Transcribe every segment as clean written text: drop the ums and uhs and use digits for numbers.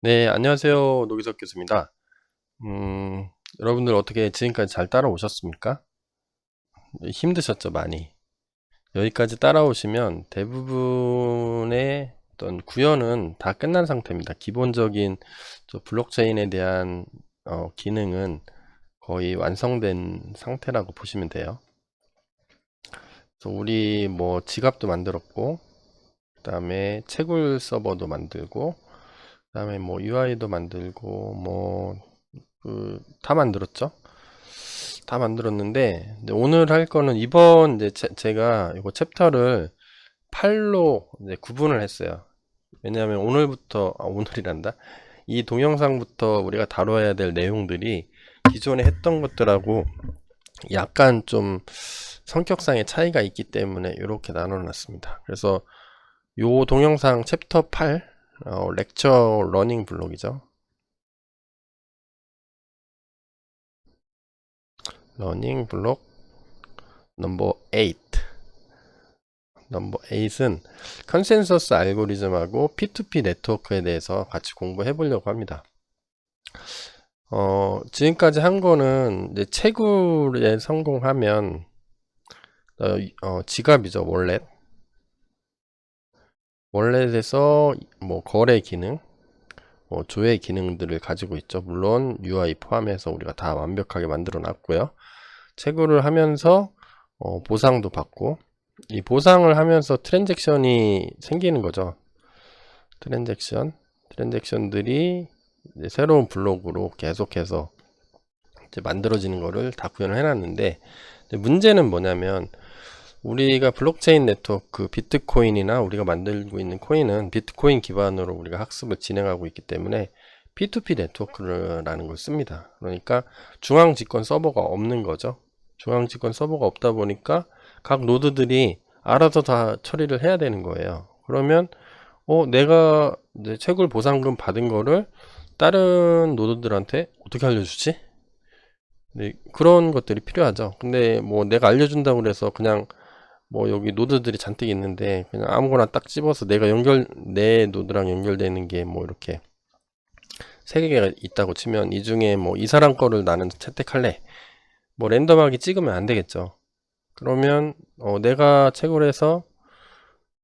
네, 안녕하세요. 노기석 교수입니다. 여러분들 어떻게 지금까지 잘 따라오셨습니까? 네, 힘드셨죠, 많이. 여기까지 따라오시면 대부분의 어떤 구현은 다 끝난 상태입니다. 기본적인 블록체인에 대한 기능은 거의 완성된 상태라고 보시면 돼요. 그래서 우리 뭐 지갑도 만들었고, 그 다음에 채굴 서버도 만들고, 그 다음에 뭐 UI도 만들고, 다 만들었죠. 다 만들었는데 근데 오늘 할 거는 이번 이제 제가 이거 챕터를 8로 이제 구분을 했어요. 왜냐하면 오늘부터 오늘이란다. 이 동영상부터 우리가 다뤄야 될 내용들이 기존에 했던 것들하고 약간 좀 성격상의 차이가 있기 때문에 이렇게 나눠 놨습니다. 그래서 요 동영상 챕터 8 렉처 러닝 블록이죠. 러닝 블록 넘버 8 넘버 8은 컨센서스 알고리즘하고 P2P 네트워크에 대해서 같이 공부해 보려고 합니다. 지금까지 한 거는 이제 채굴에 성공하면 지갑이죠. 월렛에서 뭐 거래 기능, 조회 기능들을 가지고 있죠. 물론 UI 포함해서 우리가 다 완벽하게 만들어 놨고요. 채굴을 하면서 보상도 받고, 이 보상을 하면서 트랜잭션이 생기는 거죠. 트랜잭션들이 이제 새로운 블록으로 계속해서 이제 만들어지는 거를 다 구현을 해놨는데, 문제는 뭐냐면 우리가 블록체인 네트워크 비트코인이나 우리가 만들고 있는 코인은 비트코인 기반으로 우리가 학습을 진행하고 있기 때문에 P2P 네트워크라는 걸 씁니다. 그러니까 중앙 집권 서버가 없는 거죠. 중앙 집권 서버가 없다 보니까 각 노드들이 알아서 다 처리를 해야 되는 거예요. 그러면 내가 이제 채굴 보상금 받은 거를 다른 노드들한테 어떻게 알려주지? 네, 그런 것들이 필요하죠. 근데 뭐 내가 알려준다고 그래서 그냥 뭐 여기 노드들이 잔뜩 있는데 그냥 아무거나 딱 집어서 내 노드랑 연결되는 게 뭐 이렇게 세 개가 있다고 치면 이 중에 뭐 이 사람 거를 나는 채택할래. 뭐 랜덤하게 찍으면 안 되겠죠. 그러면 내가 채굴해서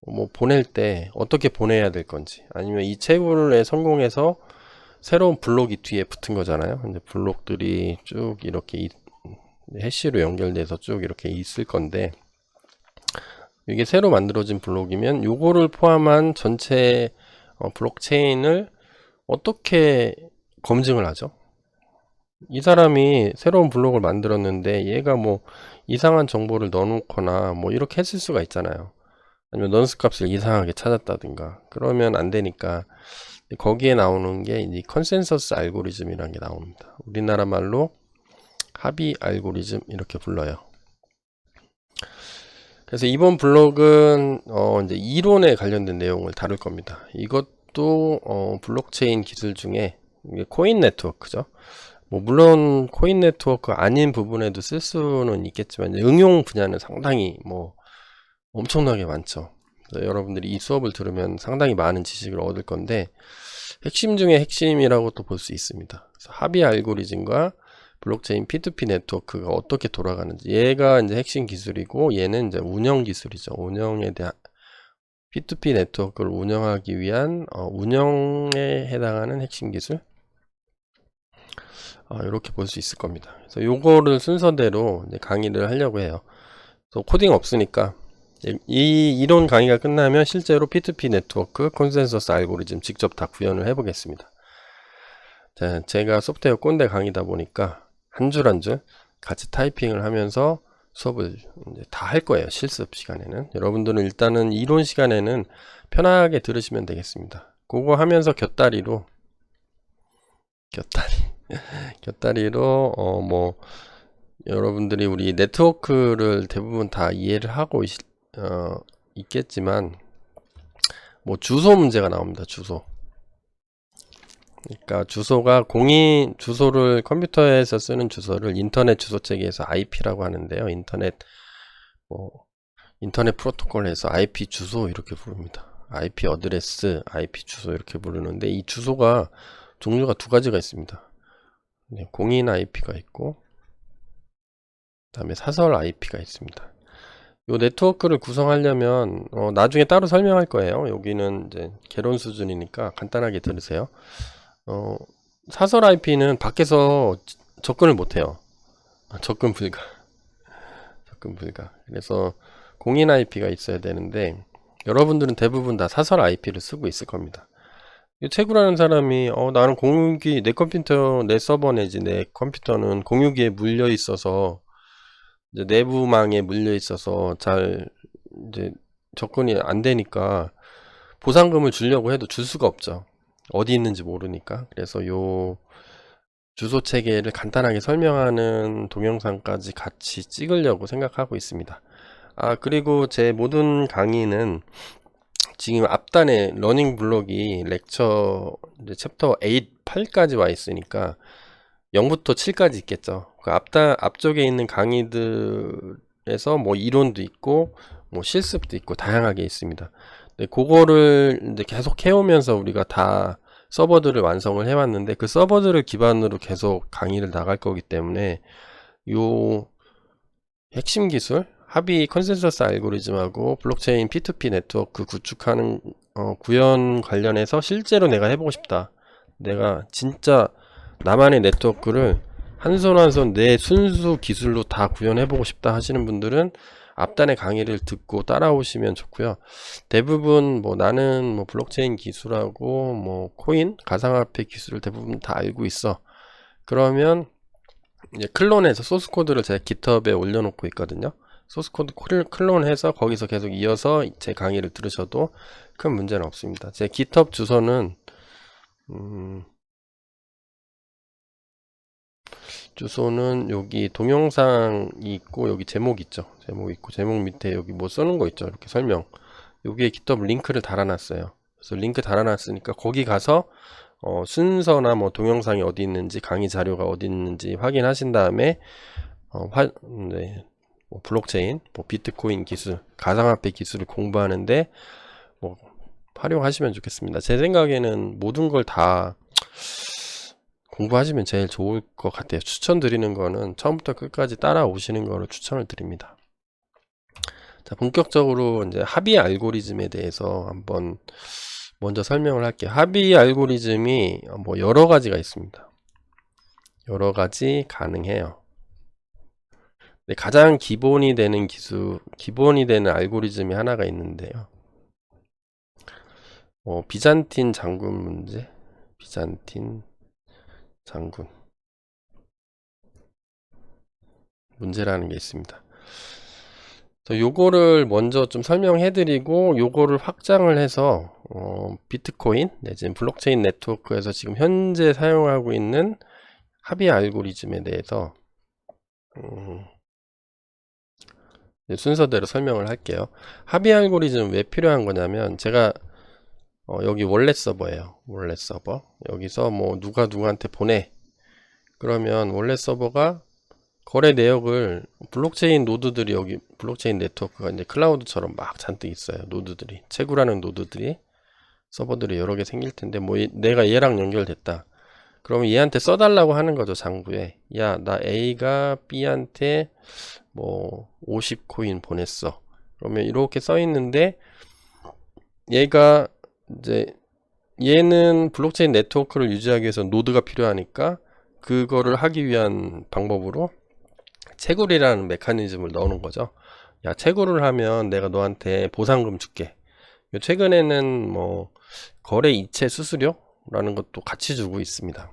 뭐 보낼 때 어떻게 보내야 될 건지 아니면 이 채굴에 성공해서 새로운 블록이 뒤에 붙은 거잖아요. 근데 블록들이 쭉 이렇게 해시로 연결돼서 쭉 이렇게 있을 건데 이게 새로 만들어진 블록이면 요거를 포함한 전체 블록체인을 어떻게 검증을 하죠? 이 사람이 새로운 블록을 만들었는데 얘가 뭐 이상한 정보를 넣어놓거나 뭐 이렇게 했을 수가 있잖아요. 아니면 넌스 값을 이상하게 찾았다든가 그러면 안 되니까 거기에 나오는 게 이 컨센서스 알고리즘이라는 게 나옵니다. 우리나라 말로 합의 알고리즘 이렇게 불러요. 그래서 이번 블록은 이제 이론에 관련된 내용을 다룰 겁니다. 이것도 블록체인 기술 중에 코인 네트워크죠. 뭐 물론 코인 네트워크 아닌 부분에도 쓸 수는 있겠지만 응용 분야는 상당히 뭐 엄청나게 많죠. 여러분들이 이 수업을 들으면 상당히 많은 지식을 얻을 건데 핵심 중에 핵심이라고 또 볼 수 있습니다. 그래서 합의 알고리즘과 블록체인 P2P 네트워크가 어떻게 돌아가는지 얘가 이제 핵심 기술이고 얘는 이제 운영 기술이죠. 운영에 대한 P2P 네트워크를 운영하기 위한 운영에 해당하는 핵심 기술 이렇게 볼 수 있을 겁니다. 그래서 요거를 순서대로 이제 강의를 하려고 해요. 그래서 코딩 없으니까 이 이론 강의가 끝나면 실제로 P2P 네트워크 컨센서스 알고리즘 직접 다 구현을 해 보겠습니다. 자, 제가 소프트웨어 꼰대 강의다 보니까 한 줄 한 줄 같이 타이핑을 하면서 수업을 다 할 거예요. 실습 시간에는. 여러분들은 일단은 이론 시간에는 편하게 들으시면 되겠습니다. 그거 하면서 곁다리, 곁다리로, 뭐, 여러분들이 우리 네트워크를 대부분 다 이해를 하고 있겠지만, 뭐, 주소 문제가 나옵니다. 주소. 그러니까 주소를 컴퓨터에서 쓰는 주소를 인터넷 주소 체계에서 IP라고 하는데요. 인터넷 프로토콜에서 IP 주소 이렇게 부릅니다. IP 어드레스, IP 주소 이렇게 부르는데 이 주소가 종류가 두 가지가 있습니다. 네, 공인 IP가 있고 그다음에 사설 IP가 있습니다. 이 네트워크를 구성하려면 나중에 따로 설명할 거예요. 여기는 이제 개론 수준이니까 간단하게 들으세요. 사설 IP는 밖에서 접근을 못해요. 접근 불가. 접근 불가. 그래서 공인 IP가 있어야 되는데 여러분들은 대부분 다 사설 IP를 쓰고 있을 겁니다. 채구라는 사람이 나는 공유기, 내 컴퓨터, 내 서버 내지 내 컴퓨터는 공유기에 물려 있어서 이제 내부망에 물려 있어서 잘 이제 접근이 안 되니까 보상금을 주려고 해도 줄 수가 없죠. 어디 있는지 모르니까. 그래서 요 주소 체계를 간단하게 설명하는 동영상까지 같이 찍으려고 생각하고 있습니다. 그리고 제 모든 강의는 지금 앞단에 러닝 블록이 렉처 이제 챕터 8, 8까지 와 있으니까 0부터 7까지 있겠죠. 그 앞쪽에 있는 강의들에서 뭐 이론도 있고 뭐 실습도 있고 다양하게 있습니다. 근데 그거를 이제 계속 해오면서 우리가 다 서버들을 완성을 해왔는데 그 서버들을 기반으로 계속 강의를 나갈 거기 때문에 요 핵심 기술 합의 컨센서스 알고리즘하고 블록체인 P2P 네트워크 구축하는 구현 관련해서 실제로 내가 해보고 싶다. 내가 진짜 나만의 네트워크를 한 손 한 손 내 순수 기술로 다 구현해보고 싶다 하시는 분들은 앞단의 강의를 듣고 따라오시면 좋고요. 대부분 뭐 나는 뭐 블록체인 기술하고 뭐 코인, 가상화폐 기술을 대부분 다 알고 있어. 그러면 이제 클론해서 소스 코드를 제가 GitHub에 올려놓고 있거든요. 소스 코드 클론해서 거기서 계속 이어서 제 강의를 들으셔도 큰 문제는 없습니다. 제 GitHub 주소는 여기 동영상이 있고 여기 제목 있죠. 제목 있고 제목 밑에 여기 뭐 써놓은 거 있죠. 이렇게 설명. 여기에 GitHub 링크를 달아놨어요. 그래서 링크 달아놨으니까 거기 가서 순서나 뭐 동영상이 어디 있는지 강의 자료가 어디 있는지 확인하신 다음에 네, 뭐 블록체인, 뭐 비트코인 기술, 가상화폐 기술을 공부하는데 뭐 활용하시면 좋겠습니다. 제 생각에는 모든 걸 다 공부하시면 제일 좋을 것 같아요. 추천드리는 거는 처음부터 끝까지 따라오시는 거를 추천을 드립니다. 자, 본격적으로 이제 합의 알고리즘에 대해서 한번 먼저 설명을 할게요. 합의 알고리즘이 뭐 여러 가지가 있습니다. 여러 가지 가능해요. 근데 가장 기본이 되는 기본이 되는 알고리즘이 하나가 있는데요. 비잔틴 장군 문제, 비잔틴 장군 문제라는 게 있습니다. 요거를 먼저 좀 설명해 드리고 요거를 확장을 해서 비트코인 내지는 블록체인 네트워크에서 지금 현재 사용하고 있는 합의 알고리즘에 대해서 순서대로 설명을 할게요. 합의 알고리즘 왜 필요한 거냐면 제가 여기 원래 서버예요. 원래 서버. 여기서 뭐 누가 누구한테 보내. 그러면 원래 서버가 거래 내역을 블록체인 노드들이 여기 블록체인 네트워크가 이제 클라우드처럼 막 잔뜩 있어요. 노드들이. 채굴하는 노드들이 서버들이 여러 개 생길 텐데 뭐 내가 얘랑 연결됐다. 그러면 얘한테 써달라고 하는 거죠. 장부에. 야, 나 A가 B한테 뭐 50코인 보냈어. 그러면 이렇게 써 있는데 얘가 이제 얘는 블록체인 네트워크를 유지하기 위해서 노드가 필요하니까 그거를 하기 위한 방법으로 채굴이라는 메커니즘을 넣는 거죠. 야, 채굴을 하면 내가 너한테 보상금 줄게. 최근에는 뭐 거래 이체 수수료라는 것도 같이 주고 있습니다.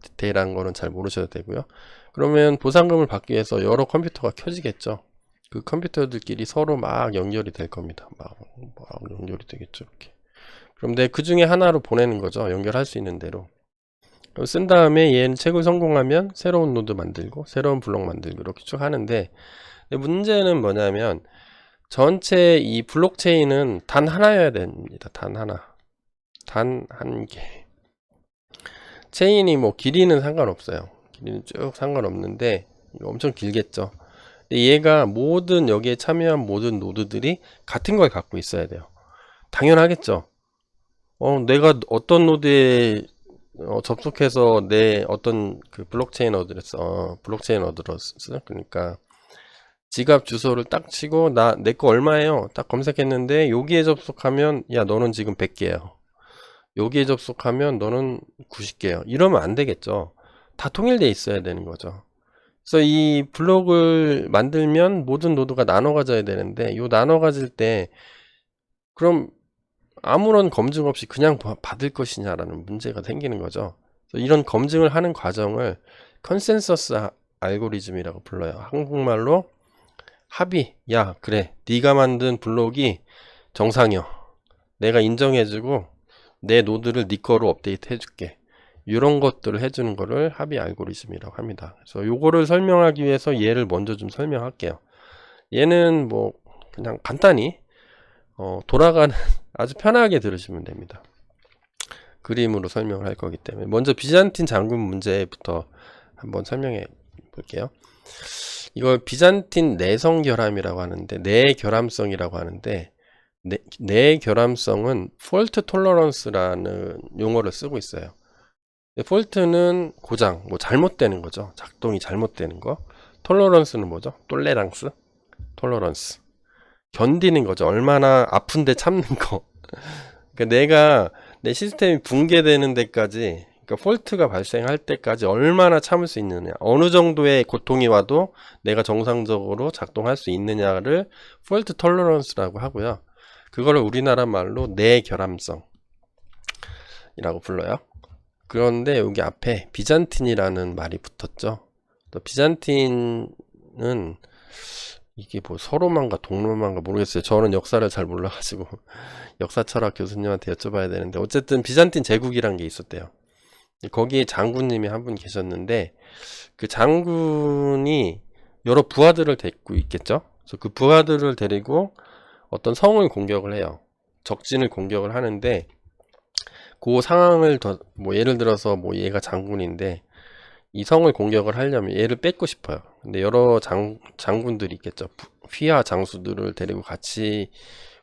디테일한 거는 잘 모르셔도 되고요. 그러면 보상금을 받기 위해서 여러 컴퓨터가 켜지겠죠. 그 컴퓨터들끼리 서로 막 연결이 될 겁니다. 막 연결이 되겠죠. 이렇게. 그럼 내 그 중에 하나로 보내는 거죠. 연결할 수 있는 대로. 쓴 다음에 얘는 채굴 성공하면 새로운 노드 만들고 새로운 블록 만들고 이렇게 쭉 하는데 문제는 뭐냐면 전체 이 블록체인은 단 하나여야 됩니다. 단 하나. 단 한 개. 체인이 뭐 길이는 상관없어요. 길이는 쭉 상관없는데 이거 엄청 길겠죠. 근데 얘가 모든 여기에 참여한 모든 노드들이 같은 걸 갖고 있어야 돼요. 당연하겠죠. 내가 어떤 노드에 접속해서 내 어떤 그 블록체인 어드레스, 그러니까 지갑 주소를 딱 치고 내 거 얼마예요? 딱 검색했는데 여기에 접속하면 야 너는 지금 100개야. 여기에 접속하면 너는 90개야. 이러면 안 되겠죠. 다 통일돼 있어야 되는 거죠. 그래서 이 블록을 만들면 모든 노드가 나눠 가져야 되는데 요 나눠 가질 때 그럼 아무런 검증 없이 그냥 받을 것이냐라는 문제가 생기는 거죠. 그래서 이런 검증을 하는 과정을 컨센서스 알고리즘이라고 불러요. 한국말로 합의. 야 그래 네가 만든 블록이 정상이야. 내가 인정해주고 내 노드를 네 거로 업데이트 해줄게. 이런 것들을 해주는 거를 합의 알고리즘이라고 합니다. 그래서 요거를 설명하기 위해서 얘를 먼저 좀 설명할게요. 얘는 뭐 그냥 간단히 돌아가는 아주 편하게 들으시면 됩니다. 그림으로 설명을 할 거기 때문에 먼저 비잔틴 장군 문제부터 한번 설명해 볼게요. 이걸 비잔틴 내성 결함이라고 하는데 내결함성이라고 하는데 내결함성은 폴트 톨러런스라는 용어를 쓰고 있어요. 폴트는 고장, 뭐 잘못되는 거죠. 작동이 잘못되는 거. 톨러런스는 뭐죠? 톨레랑스? 톨러런스. 견디는 거죠. 얼마나 아픈데 참는 거. 그러니까 내가 내 시스템이 붕괴되는 데까지, 그러니까 폴트가 발생할 때까지 얼마나 참을 수 있느냐, 어느 정도의 고통이 와도 내가 정상적으로 작동할 수 있느냐를 폴트 톨러런스라고 하고요. 그거를 우리나라 말로 내결함성이라고 불러요. 그런데 여기 앞에 비잔틴이라는 말이 붙었죠. 또 비잔틴은 이게 뭐 서로만가 동로만가 모르겠어요. 저는 역사를 잘 몰라가지고 역사 철학 교수님한테 여쭤봐야 되는데 어쨌든 비잔틴 제국이란 게 있었대요. 거기에 장군님이 한 분 계셨는데 그 장군이 여러 부하들을 데리고 있겠죠. 그래서 그 부하들을 데리고 어떤 성을 공격을 해요. 적진을 공격을 하는데 그 상황을 뭐 예를 들어서 뭐 얘가 장군인데 이 성을 공격을 하려면 얘를 뺏고 싶어요. 근데 여러 장군들이 있겠죠. 휘하 장수들을 데리고 같이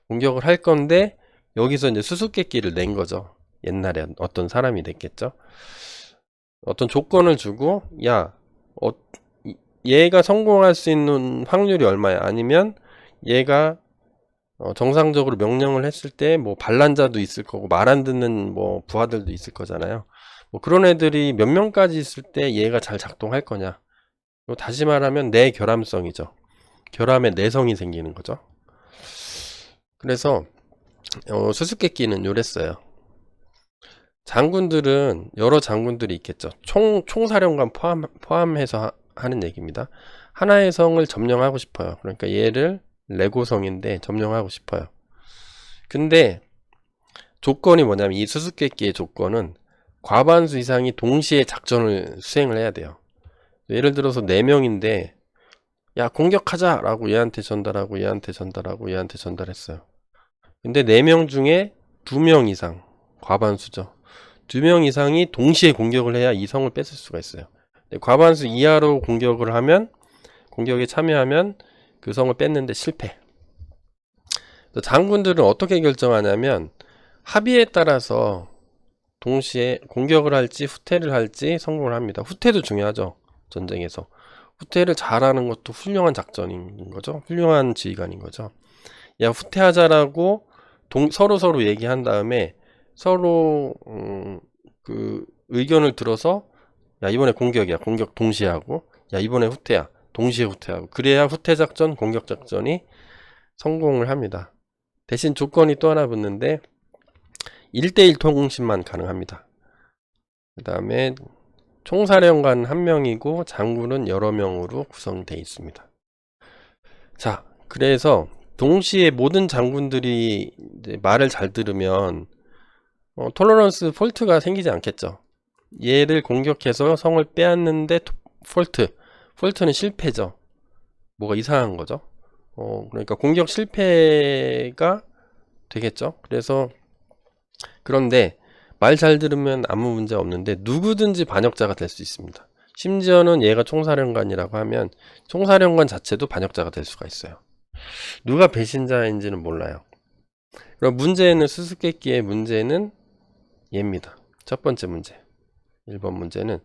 공격을 할 건데 여기서 이제 수수께끼를 낸 거죠. 옛날에 어떤 사람이 냈겠죠. 어떤 조건을 주고 야 얘가 성공할 수 있는 확률이 얼마야? 아니면 얘가 정상적으로 명령을 했을 때 뭐 반란자도 있을 거고 말 안 듣는 뭐 부하들도 있을 거잖아요. 뭐 그런 애들이 몇 명까지 있을 때 얘가 잘 작동할 거냐. 다시 말하면 내결함성이죠. 결함에 내성이 생기는 거죠. 그래서 수수께끼는 요랬어요. 장군들은 여러 장군들이 있겠죠. 총사령관 포함해서 하는 얘기입니다. 하나의 성을 점령하고 싶어요. 그러니까 얘를 레고성인데 점령하고 싶어요. 근데 조건이 뭐냐면 이 수수께끼의 조건은 과반수 이상이 동시에 작전을 수행을 해야 돼요. 예를 들어서 4명인데 야 공격하자 라고 얘한테 전달하고 얘한테 전달하고 얘한테 전달했어요. 근데 4명 중에 2명 이상, 과반수죠. 2명 이상이 동시에 공격을 해야 이 성을 뺏을 수가 있어요. 과반수 이하로 공격에 참여하면 그 성을 뺐는데 실패. 장군들은 어떻게 결정하냐면 합의에 따라서 동시에 공격을 할지 후퇴를 할지 성공을 합니다. 후퇴도 중요하죠. 전쟁에서. 후퇴를 잘하는 것도 훌륭한 작전인 거죠. 훌륭한 지휘관인 거죠. 야 후퇴하자라고 서로 얘기한 다음에 서로 그 의견을 들어서 야 이번에 공격이야. 공격 동시에 하고 야 이번에 후퇴야. 동시에 후퇴하고 그래야 후퇴작전 공격작전이 성공을 합니다. 대신 조건이 또 하나 붙는데 1대1 통신만 가능합니다. 그 다음에 총사령관 1명이고 장군은 여러 명으로 구성되어 있습니다. 자, 그래서 동시에 모든 장군들이 이제 말을 잘 들으면 톨러런스 폴트가 생기지 않겠죠. 얘를 공격해서 성을 빼앗는데 폴트는 실패죠. 뭐가 이상한 거죠. 그러니까 공격 실패가 되겠죠. 그런데 말 잘 들으면 아무 문제 없는데 누구든지 반역자가 될 수 있습니다. 심지어는 얘가 총사령관이라고 하면 총사령관 자체도 반역자가 될 수가 있어요. 누가 배신자인지는 몰라요. 그럼 문제는 수수께끼의 문제는 얘입니다. 첫 번째 문제. 1번 문제는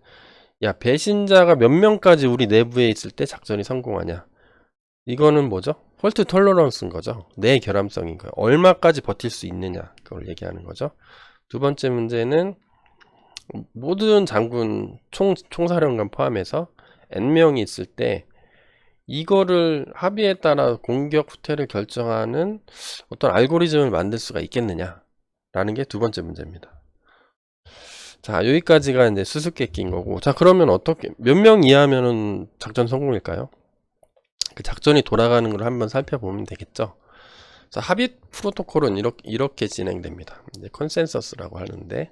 야, 배신자가 몇 명까지 우리 내부에 있을 때 작전이 성공하냐? 이거는 뭐죠? 폴트 톨러런스인 거죠. 내 결함성인 거예요. 얼마까지 버틸 수 있느냐, 그걸 얘기하는 거죠. 두 번째 문제는 모든 장군, 총사령관 포함해서 N명이 있을 때 이거를 합의에 따라 공격 후퇴를 결정하는 어떤 알고리즘을 만들 수가 있겠느냐 라는 게 두 번째 문제입니다. 자, 여기까지가 이제 수수께끼인 거고, 자, 그러면 어떻게 몇 명 이하면은 작전 성공일까요? 그 작전이 돌아가는 걸 한번 살펴보면 되겠죠. 자, 합의 프로토콜은 이렇게 진행됩니다. 이제 컨센서스라고 하는데,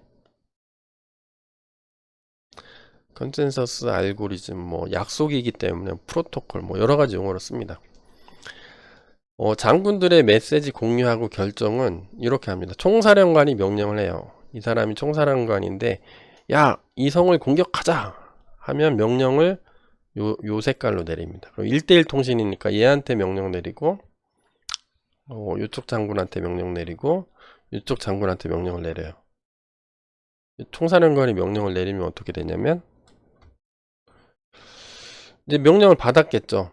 컨센서스 알고리즘, 뭐 약속이기 때문에 프로토콜, 뭐 여러 가지 용어로 씁니다. 장군들의 메시지 공유하고 결정은 이렇게 합니다. 총사령관이 명령을 해요. 이 사람이 총사령관인데, 야, 이 성을 공격하자 하면 명령을 요 색깔로 내립니다. 그럼 1대1 통신이니까 얘한테 명령 내리고, 요쪽 장군한테 명령 내리고, 이쪽 장군한테 명령을 내려요. 총사령관이 명령을 내리면 어떻게 되냐면, 이제 명령을 받았겠죠.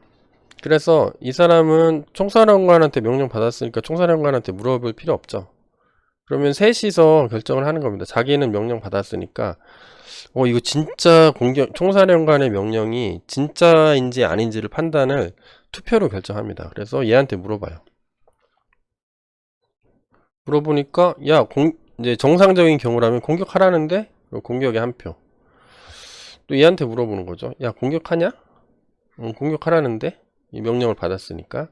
그래서 이 사람은 총사령관한테 명령 받았으니까 총사령관한테 물어볼 필요 없죠. 그러면 셋이서 결정을 하는 겁니다. 자기는 명령 받았으니까 이거 진짜 총사령관의 명령이 진짜인지 아닌지를 판단을 투표로 결정합니다. 그래서 얘한테 물어봐요. 물어보니까 야, 이제 정상적인 경우라면 공격하라는데 공격에 한 표. 또 얘한테 물어보는 거죠. 야, 공격하냐? 공격하라는데 이 명령을 받았으니까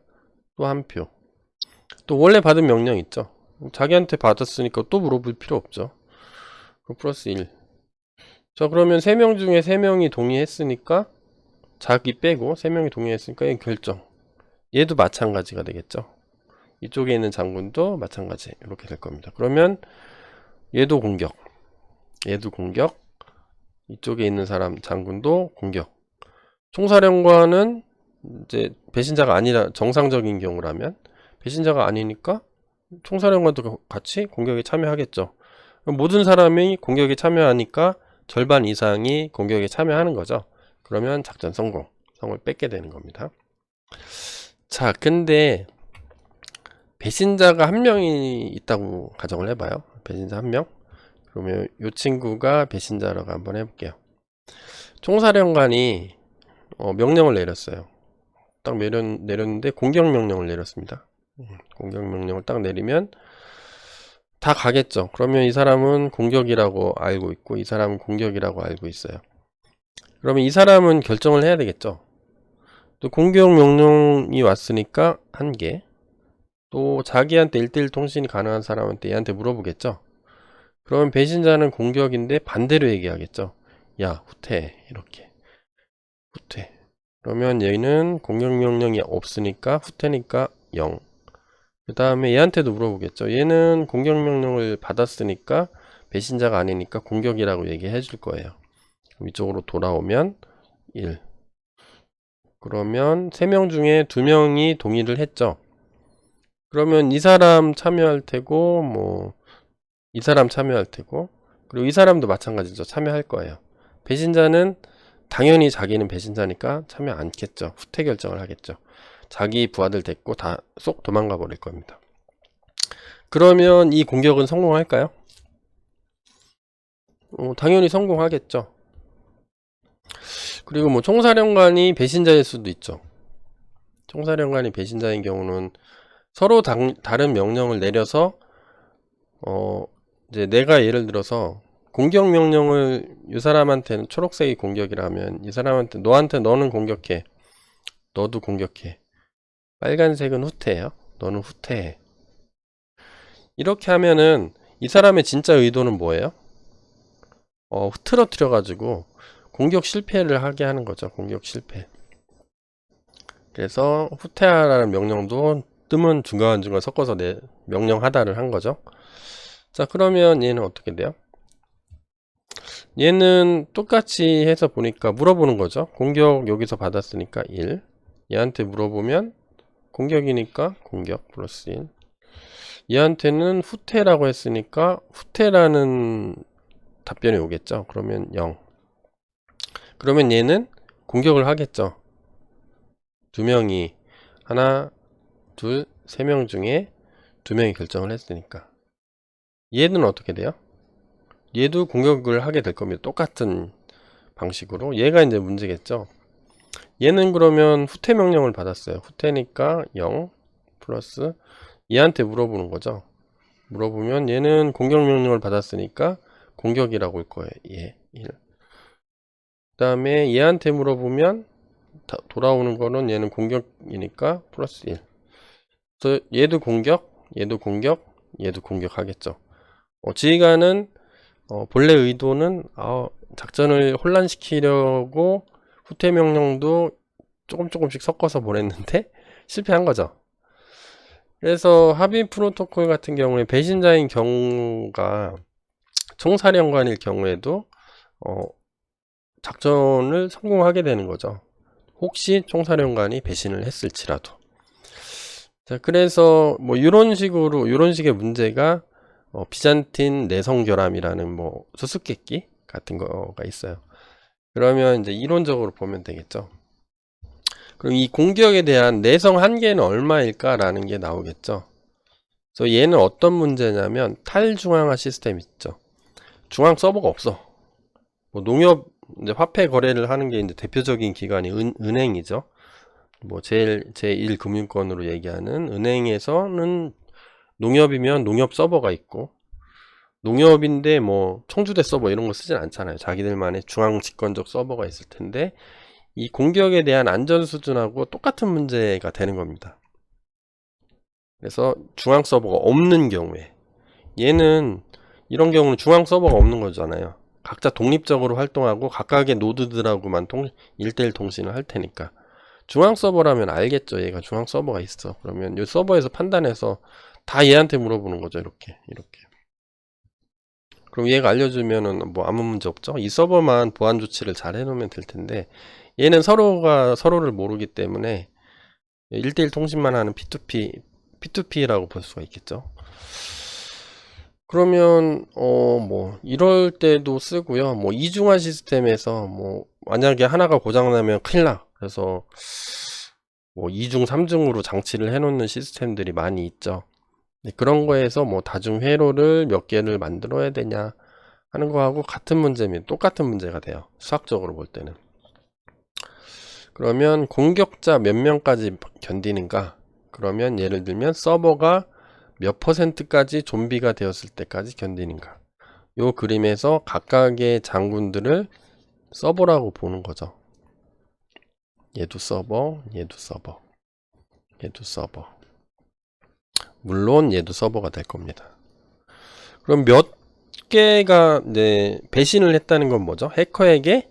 또 한 표. 또 원래 받은 명령 있죠. 자기한테 받았으니까 또 물어볼 필요 없죠. 플러스 1. 자, 그러면 3명 중에 3명이 동의했으니까 자기 빼고 3명이 동의했으니까 얘 결정. 얘도 마찬가지가 되겠죠. 이쪽에 있는 장군도 마찬가지. 이렇게 될 겁니다. 그러면 얘도 공격. 얘도 공격. 이쪽에 있는 사람 장군도 공격. 총사령관은 이제 배신자가 아니라 정상적인 경우라면 배신자가 아니니까 총사령관도 같이 공격에 참여하겠죠. 모든 사람이 공격에 참여하니까 절반 이상이 공격에 참여하는 거죠. 그러면 작전 성공, 성을 뺏게 되는 겁니다. 자, 근데 배신자가 한 명이 있다고 가정을 해봐요. 배신자 한 명. 그러면 이 친구가 배신자라고 한번 해볼게요. 총사령관이 명령을 내렸어요. 딱 내렸는데 공격 명령을 내렸습니다. 공격 명령을 딱 내리면 다 가겠죠. 그러면 이 사람은 공격이라고 알고 있고 이 사람은 공격이라고 알고 있어요. 그러면 이 사람은 결정을 해야 되겠죠. 또 공격 명령이 왔으니까 한 개. 또 자기한테 1대1 통신이 가능한 사람한테 얘한테 물어보겠죠. 그러면 배신자는 공격인데 반대로 얘기하겠죠. 야, 후퇴. 이렇게. 후퇴. 그러면 얘는 공격 명령이 없으니까 후퇴니까 0. 그 다음에 얘한테도 물어보겠죠. 얘는 공격 명령을 받았으니까 배신자가 아니니까 공격이라고 얘기해 줄 거예요. 이쪽으로 돌아오면 1. 그러면 3명 중에 2명이 동의를 했죠. 그러면 이 사람 참여할 테고 뭐 이 사람 참여할 테고 그리고 이 사람도 마찬가지죠. 참여할 거예요. 배신자는 당연히 자기는 배신자니까 참여 않겠죠. 후퇴 결정을 하겠죠. 자기 부하들 데리고 다 쏙 도망가 버릴 겁니다. 그러면 이 공격은 성공할까요? 당연히 성공하겠죠. 그리고 뭐 총사령관이 배신자일 수도 있죠. 총사령관이 배신자인 경우는 서로 다른 명령을 내려서 이제 내가 예를 들어서 공격 명령을 이 사람한테는 초록색이 공격이라면 이 사람한테 너는 공격해. 너도 공격해. 빨간색은 후퇴해요. 너는 후퇴해. 이렇게 하면은 이 사람의 진짜 의도는 뭐예요? 흐트러뜨려 가지고 공격 실패를 하게 하는 거죠. 공격 실패. 그래서 후퇴하라는 명령도 뜸은 중간중간 섞어서 명령하다를 한 거죠. 자, 그러면 얘는 어떻게 돼요? 얘는 똑같이 해서 보니까 물어보는 거죠. 공격 여기서 받았으니까 1. 얘한테 물어보면 공격이니까 공격 플러스 1. 얘한테는 후퇴라고 했으니까 후퇴라는 답변이 오겠죠. 그러면 0. 그러면 얘는 공격을 하겠죠. 두 명이 하나, 둘, 세 명 중에 두 명이 결정을 했으니까. 얘는 어떻게 돼요? 얘도 공격을 하게 될 겁니다. 똑같은 방식으로. 얘가 이제 문제겠죠. 얘는 그러면 후퇴 명령을 받았어요. 후퇴니까 0 플러스 얘한테 물어보는 거죠. 물어보면 얘는 공격 명령을 받았으니까 공격이라고 할 거예요. 얘 1. 그 다음에 얘한테 물어보면 돌아오는 거는 얘는 공격이니까 플러스 1. 그래서 얘도 공격, 얘도 공격, 얘도 공격하겠죠. 지휘관은 본래 의도는 작전을 혼란시키려고 후퇴 명령도 조금씩 섞어서 보냈는데 실패한 거죠. 그래서 합의 프로토콜 같은 경우에 배신자인 경우가 총사령관일 경우에도 작전을 성공하게 되는 거죠. 혹시 총사령관이 배신을 했을지라도. 자, 그래서 뭐 이런 식의 문제가 비잔틴 내성결함이라는 뭐 수수께끼 같은 거가 있어요. 그러면 이제 이론적으로 보면 되겠죠. 그럼 이 공격에 대한 내성 한계는 얼마일까라는 게 나오겠죠. 그래서 얘는 어떤 문제냐면 탈중앙화 시스템 있죠. 중앙 서버가 없어. 뭐 농협 이제 화폐 거래를 하는 게 이제 대표적인 기관이 은행이죠. 뭐 제1금융권으로 얘기하는 은행에서는 농협이면 농협 서버가 있고, 농협인데 뭐 청주대 서버 이런 거 쓰진 않잖아요. 자기들만의 중앙 집권적 서버가 있을 텐데 이 공격에 대한 안전 수준하고 똑같은 문제가 되는 겁니다. 그래서 중앙 서버가 없는 경우에, 얘는 이런 경우는 중앙 서버가 없는 거잖아요. 각자 독립적으로 활동하고 각각의 노드들하고만 1대1 통신을 할 테니까. 중앙 서버라면 알겠죠. 얘가 중앙 서버가 있어. 그러면 이 서버에서 판단해서 다 얘한테 물어보는 거죠. 이렇게. 그럼 얘가 알려주면은 뭐 아무 문제 없죠. 이 서버만 보안 조치를 잘 해놓으면 될 텐데, 얘는 서로가 서로를 모르기 때문에 1대1 통신만 하는 P2P라고 볼 수가 있겠죠. 그러면 뭐 이럴 때도 쓰고요. 뭐 이중화 시스템에서 뭐 만약에 하나가 고장나면 큰일 나. 그래서 뭐 2중, 3중으로 장치를 해놓는 시스템들이 많이 있죠. 그런 거에서 뭐 다중 회로를 몇 개를 만들어야 되냐 하는 거하고 같은 문제면 똑같은 문제가 돼요. 수학적으로 볼 때는. 그러면 공격자 몇 명까지 견디는가? 그러면 예를 들면 서버가 몇 %까지 좀비가 되었을 때까지 견디는가? 요 그림에서 각각의 장군들을 서버라고 보는 거죠. 얘도 서버, 얘도 서버, 얘도 서버. 물론 얘도 서버가 될 겁니다. 그럼 몇 개가 이제 배신을 했다는 건 뭐죠? 해커에게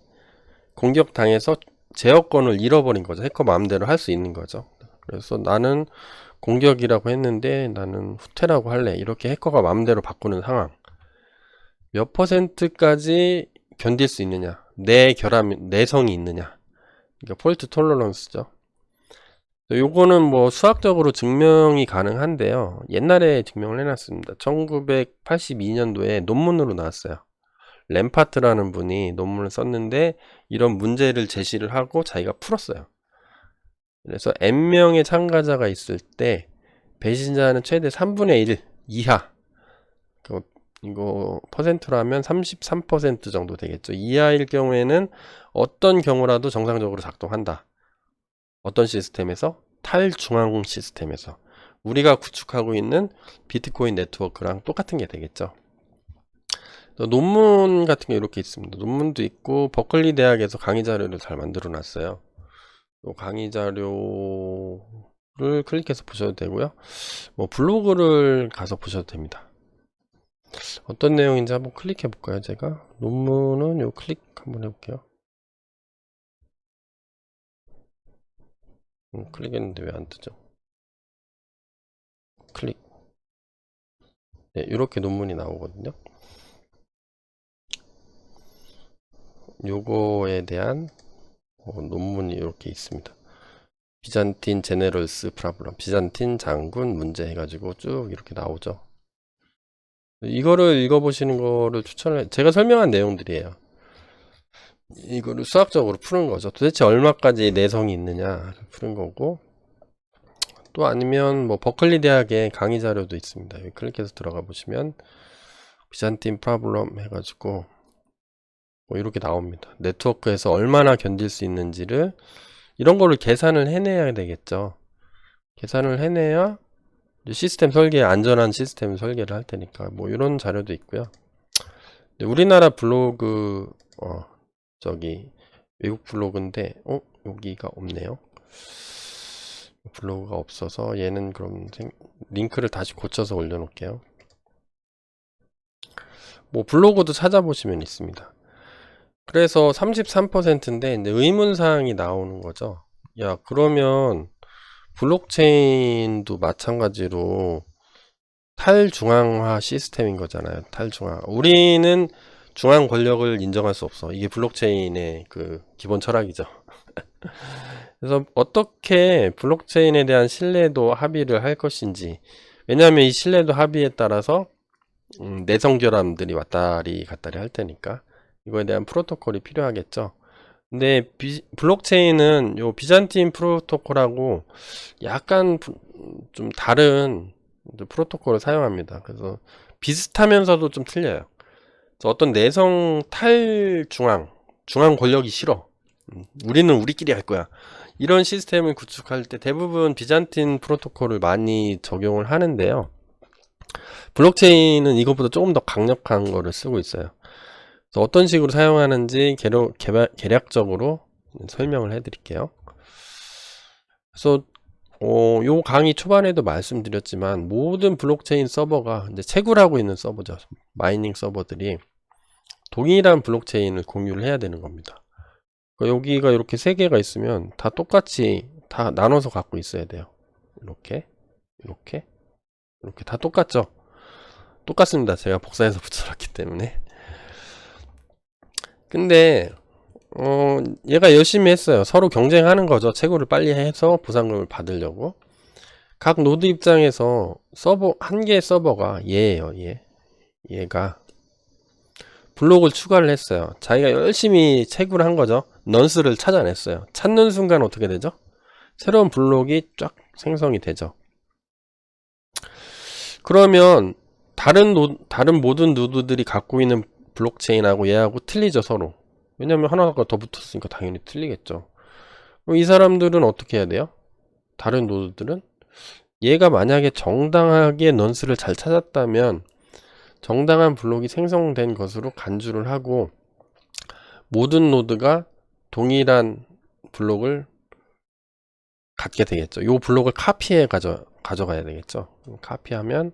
공격당해서 제어권을 잃어버린 거죠. 해커 마음대로 할 수 있는 거죠. 그래서 나는 공격이라고 했는데 나는 후퇴라고 할래. 이렇게 해커가 마음대로 바꾸는 상황. 몇 %까지 견딜 수 있느냐? 내성이 있느냐? 그러니까 폴트 톨러런스죠. 요거는 뭐 수학적으로 증명이 가능한데요. 옛날에 증명을 해놨습니다. 1982년도에 논문으로 나왔어요. 램파트라는 분이 논문을 썼는데 이런 문제를 제시를 하고 자기가 풀었어요. 그래서 n명의 참가자가 있을 때 배신자는 최대 3분의 1 이하, 이거 퍼센트로 하면 33% 정도 되겠죠. 이하일 경우에는 어떤 경우라도 정상적으로 작동한다. 어떤 시스템에서? 탈중앙 시스템에서. 우리가 구축하고 있는 비트코인 네트워크랑 똑같은 게 되겠죠. 논문 같은 게 이렇게 있습니다. 논문도 있고 버클리 대학에서 강의 자료를 잘 만들어 놨어요. 강의 자료를 클릭해서 보셔도 되고요. 뭐 블로그를 가서 보셔도 됩니다. 어떤 내용인지 한번 클릭해 볼까요? 제가 논문은 요 클릭 한번 해볼게요. 클릭했는데 왜 안 뜨죠? 클릭. 네, 이렇게 논문이 나오거든요. 요거에 대한 논문이 이렇게 있습니다. 비잔틴 제네럴스 프라블럼, 비잔틴 장군 문제 해가지고 쭉 이렇게 나오죠. 이거를 읽어보시는 거를 제가 설명한 내용들이에요. 이거를 수학적으로 푸는 거죠. 도대체 얼마까지 내성이 있느냐 푸는 거고, 또 아니면 뭐 버클리 대학의 강의 자료도 있습니다. 여기 클릭해서 들어가 보시면 비잔틴 프라블럼 해가지고 뭐 이렇게 나옵니다. 네트워크에서 얼마나 견딜 수 있는지를, 이런 거를 계산을 해내야 되겠죠. 계산을 해내야 시스템 설계, 안전한 시스템 설계를 할 테니까 뭐 이런 자료도 있고요. 우리나라 블로그 저기 외국 블로그인데 여기가 없네요. 블로그가 없어서 얘는 그럼 링크를 다시 고쳐서 올려놓을게요. 뭐 블로그도 찾아보시면 있습니다. 그래서 33%인데 이제 의문사항이 나오는 거죠. 야, 그러면 블록체인도 마찬가지로 탈중앙화 시스템인 거잖아요. 탈중앙. 우리는 중앙 권력을 인정할 수 없어. 이게 블록체인의 그 기본 철학이죠. 그래서 어떻게 블록체인에 대한 신뢰도 합의를 할 것인지, 왜냐하면 이 신뢰도 합의에 따라서 내성 결함들이 왔다리 갔다리 할 테니까 이거에 대한 프로토콜이 필요하겠죠. 근데 블록체인은 요 비잔틴 프로토콜하고 약간 좀 다른 프로토콜을 사용합니다. 그래서 비슷하면서도 좀 틀려요. 어떤 내성 탈중앙, 중앙 권력이 싫어. 우리는 우리끼리 할 거야. 이런 시스템을 구축할 때 대부분 비잔틴 프로토콜을 많이 적용을 하는데요. 블록체인은 이것보다 조금 더 강력한 거를 쓰고 있어요. 그래서 어떤 식으로 사용하는지 개략적으로 설명을 해드릴게요. 그래서 요 강의 초반에도 말씀드렸지만 모든 블록체인 서버가 이제 채굴하고 있는 서버죠. 마이닝 서버들이 동일한 블록체인을 공유를 해야 되는 겁니다. 여기가 이렇게 세 개가 있으면 다 똑같이 다 나눠서 갖고 있어야 돼요. 이렇게 다 똑같죠. 똑같습니다. 제가 복사해서 붙여놨기 때문에. 근데 얘가 열심히 했어요. 서로 경쟁하는 거죠. 채굴을 빨리 해서 보상금을 받으려고. 각 노드 입장에서 한 개의 서버가 얘예요. 얘가 블록을 추가를 했어요. 자기가 열심히 채굴을 한 거죠. 넌스를 찾아냈어요. 찾는 순간 어떻게 되죠? 새로운 블록이 쫙 생성이 되죠. 그러면 다른 모든 노드들이 갖고 있는 블록체인하고 얘하고 틀리죠, 서로. 왜냐면 하나가 더 붙었으니까 당연히 틀리겠죠. 그럼 이 사람들은 어떻게 해야 돼요? 다른 노드들은 얘가 만약에 정당하게 넌스를 잘 찾았다면 정당한 블록이 생성된 것으로 간주를 하고 모든 노드가 동일한 블록을 갖게 되겠죠. 이 블록을 카피해 가져가야 되겠죠. 카피하면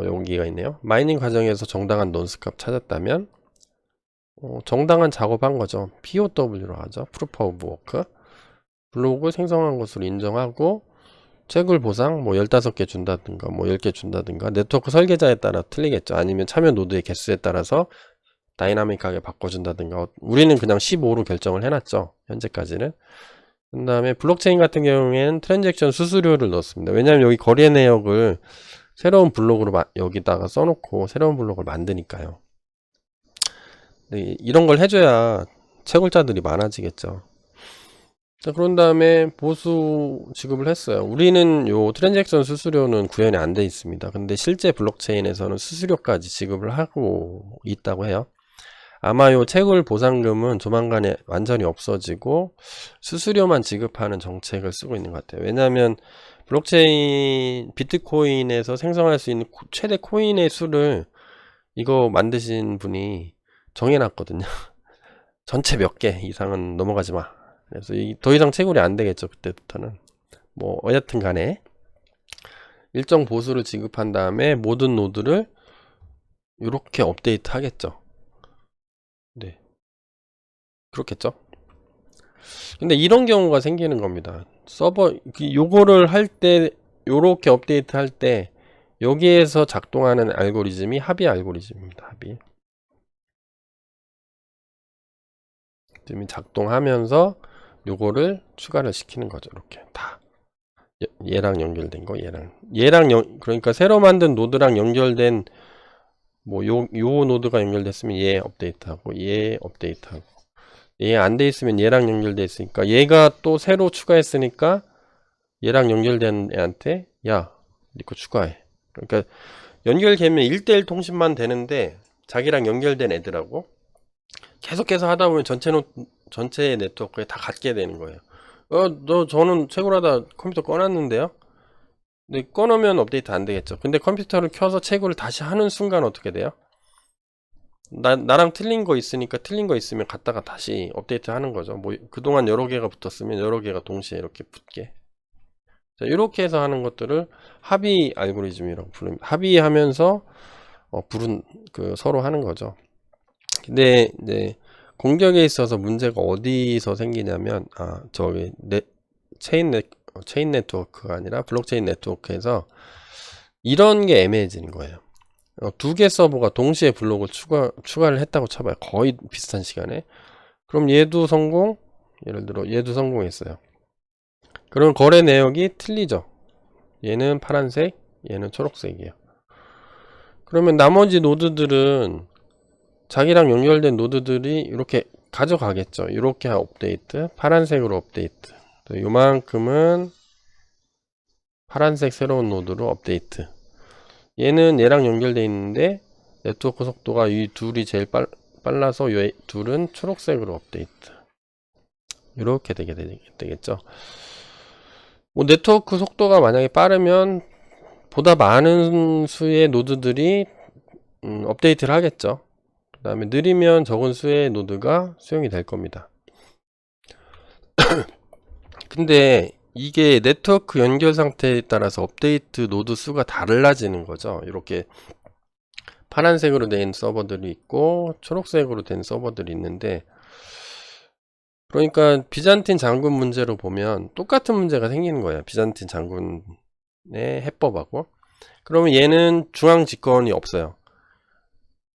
여기가 있네요. 마이닝 과정에서 정당한 넌스 값 찾았다면 정당한 작업한 거죠. POW로 하죠. Proof of Work. 블록을 생성한 것으로 인정하고 채굴 보상 뭐 15개 준다든가 뭐 10개 준다든가, 네트워크 설계자에 따라 틀리겠죠. 아니면 참여 노드의 개수에 따라서 다이나믹하게 바꿔준다든가. 우리는 그냥 15로 결정을 해놨죠. 현재까지는. 그 다음에 블록체인 같은 경우에는 트랜잭션 수수료를 넣었습니다. 왜냐하면 여기 거래 내역을 새로운 블록으로 여기다가 써놓고 새로운 블록을 만드니까요. 이런 걸 해줘야 채굴자들이 많아지겠죠. 자, 그런 다음에 보수 지급을 했어요. 우리는 요 트랜잭션 수수료는 구현이 안 돼 있습니다. 근데 실제 블록체인에서는 수수료까지 지급을 하고 있다고 해요. 아마 요 채굴 보상금은 조만간에 완전히 없어지고 수수료만 지급하는 정책을 쓰고 있는 것 같아요. 왜냐하면 블록체인 비트코인에서 생성할 수 있는 최대 코인의 수를 이거 만드신 분이 정해놨거든요. 전체 몇 개 이상은 넘어가지 마. 그래서 더 이상 채굴이 안 되겠죠. 그때부터는. 뭐 어쨌든 간에 일정 보수를 지급한 다음에 모든 노드를 이렇게 업데이트 하겠죠. 네, 그렇겠죠. 근데 이런 경우가 생기는 겁니다. 서버 요거를 할 때 요렇게 업데이트 할 때 여기에서 작동하는 알고리즘이 합의 알고리즘입니다. 합의. 시스템이 작동하면서 요거를 추가를 시키는 거죠. 이렇게 다 얘랑 연결된 거, 그러니까 새로 만든 노드랑 연결된 뭐 요 노드가 연결됐으면 얘 업데이트하고 얘 업데이트하고 얘 안 돼 있으면 얘랑 연결돼 있으니까 얘가 또 새로 추가했으니까 얘랑 연결된 애한테 야, 니 거 추가해. 그러니까 연결되면 1대1 통신만 되는데 자기랑 연결된 애들하고 계속해서 하다 보면 전체 네트워크에 다 갖게 되는 거예요. 저는 채굴하다 컴퓨터 꺼놨는데요. 근데 꺼놓으면 업데이트 안 되겠죠. 근데 컴퓨터를 켜서 채굴을 다시 하는 순간 어떻게 돼요? 나랑 틀린 거 있으니까 틀린 거 있으면 갖다가 다시 업데이트 하는 거죠. 뭐 그동안 여러 개가 붙었으면 여러 개가 동시에 이렇게 붙게. 자, 이렇게 해서 하는 것들을 합의 알고리즘이라고 부릅니다. 합의하면서 서로 하는 거죠. 근데 이제 공격에 있어서 문제가 어디서 생기냐면 체인 네트워크가 아니라 블록체인 네트워크에서 이런 게 애매해지는 거예요. 두 개 서버가 동시에 블록을 추가를 했다고 쳐봐요. 거의 비슷한 시간에. 그럼 얘도 성공, 예를 들어 얘도 성공했어요. 그럼 거래 내역이 틀리죠. 얘는 파란색, 얘는 초록색이에요. 그러면 나머지 노드들은 자기랑 연결된 노드들이 이렇게 가져가겠죠. 이렇게 업데이트, 파란색으로 업데이트. 요만큼은 파란색 새로운 노드로 업데이트. 얘는 얘랑 연결되어 있는데 네트워크 속도가 이 둘이 제일 빨라서 이 둘은 초록색으로 업데이트. 이렇게 되겠죠. 뭐 네트워크 속도가 만약에 빠르면 보다 많은 수의 노드들이 업데이트를 하겠죠. 그 다음에 느리면 적은 수의 노드가 수용이 될 겁니다. 근데 이게 네트워크 연결 상태에 따라서 업데이트 노드 수가 달라지는 거죠. 이렇게 파란색으로 된 서버들이 있고 초록색으로 된 서버들이 있는데, 그러니까 비잔틴 장군 문제로 보면 똑같은 문제가 생기는 거예요. 비잔틴 장군의 해법하고. 그러면 얘는 중앙 집권이 없어요.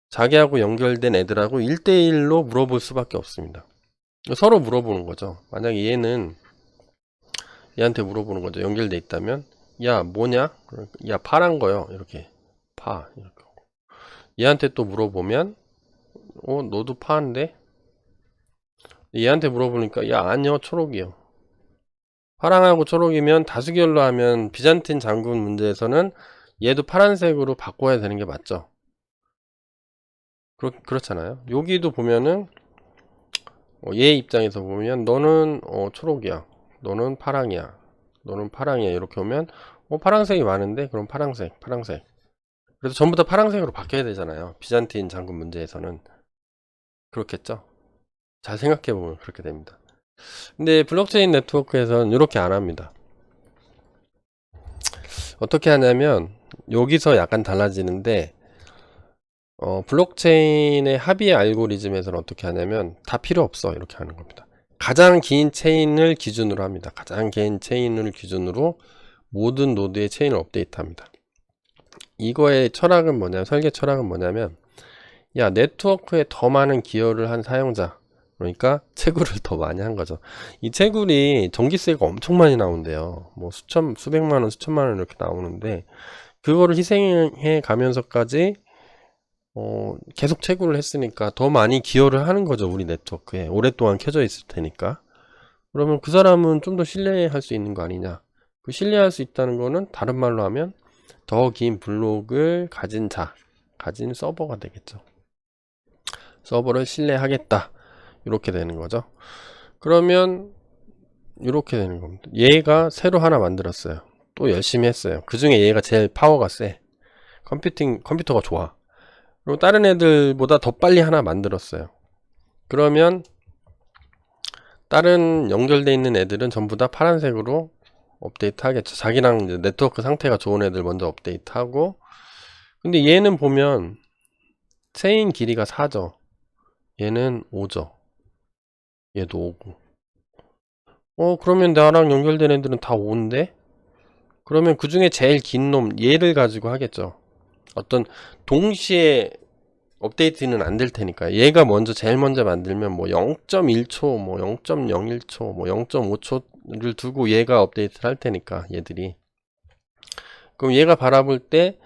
자기하고 연결된 애들하고 1대1로 물어볼 수밖에 없습니다. 서로 물어보는 거죠. 만약에 얘는 얘한테 물어보는 거죠. 연결돼 있다면 야 뭐냐? 야 파란 거요. 이렇게 이렇게. 얘한테 또 물어보면 너도 파인데? 얘한테 물어보니까 야 아니요 초록이요. 파랑하고 초록이면 다수결로 하면 비잔틴 장군 문제에서는 얘도 파란색으로 바꿔야 되는 게 맞죠. 그렇잖아요. 여기도 보면은 얘 입장에서 보면 너는 초록이야, 너는 파랑이야, 너는 파랑이야 이렇게 오면 파랑색이 많은데 그럼 파랑색 그래서 전부 다 파랑색으로 바뀌어야 되잖아요. 비잔틴 장군 문제에서는 그렇겠죠. 잘 생각해보면 그렇게 됩니다. 근데 블록체인 네트워크에서는 이렇게 안 합니다. 어떻게 하냐면 여기서 약간 달라지는데 블록체인의 합의 알고리즘에서는 어떻게 하냐면 다 필요 없어 이렇게 하는 겁니다. 가장 긴 체인을 기준으로 합니다. 가장 긴 체인을 기준으로 모든 노드의 체인을 업데이트 합니다. 이거의 철학은 뭐냐면, 설계 철학은 뭐냐면, 야 네트워크에 더 많은 기여를 한 사용자, 그러니까 채굴을 더 많이 한 거죠. 이 채굴이 전기세가 엄청 많이 나온대요. 뭐 수백만원 수천만원 이렇게 나오는데 그거를 희생해 가면서까지 계속 채굴을 했으니까 더 많이 기여를 하는 거죠. 우리 네트워크에 오랫동안 켜져 있을 테니까. 그러면 그 사람은 좀 더 신뢰할 수 있는 거 아니냐. 그 신뢰할 수 있다는 거는 다른 말로 하면 더 긴 블록을 가진 서버가 되겠죠. 서버를 신뢰하겠다 이렇게 되는 거죠. 그러면 이렇게 되는 겁니다. 얘가 새로 하나 만들었어요. 또 열심히 했어요. 그 중에 얘가 제일 파워가 세. 컴퓨터가 좋아. 그리고 다른 애들보다 더 빨리 하나 만들었어요. 그러면 다른 연결되어 있는 애들은 전부 다 파란색으로 업데이트 하겠죠. 자기랑 이제 네트워크 상태가 좋은 애들 먼저 업데이트 하고. 근데 얘는 보면 체인 길이가 4죠. 얘는 5죠. 얘도 5고. 그러면 나랑 연결된 애들은 다 5인데? 그러면 그 중에 제일 긴 놈, 얘를 가지고 하겠죠. 어떤 동시에 업데이트는 안 될 테니까 얘가 먼저 제일 먼저 만들면 뭐 0.1초 뭐 0.01초 뭐 0.5초를 두고 얘가 업데이트를 할 테니까 얘들이, 그럼 얘가 바라볼 때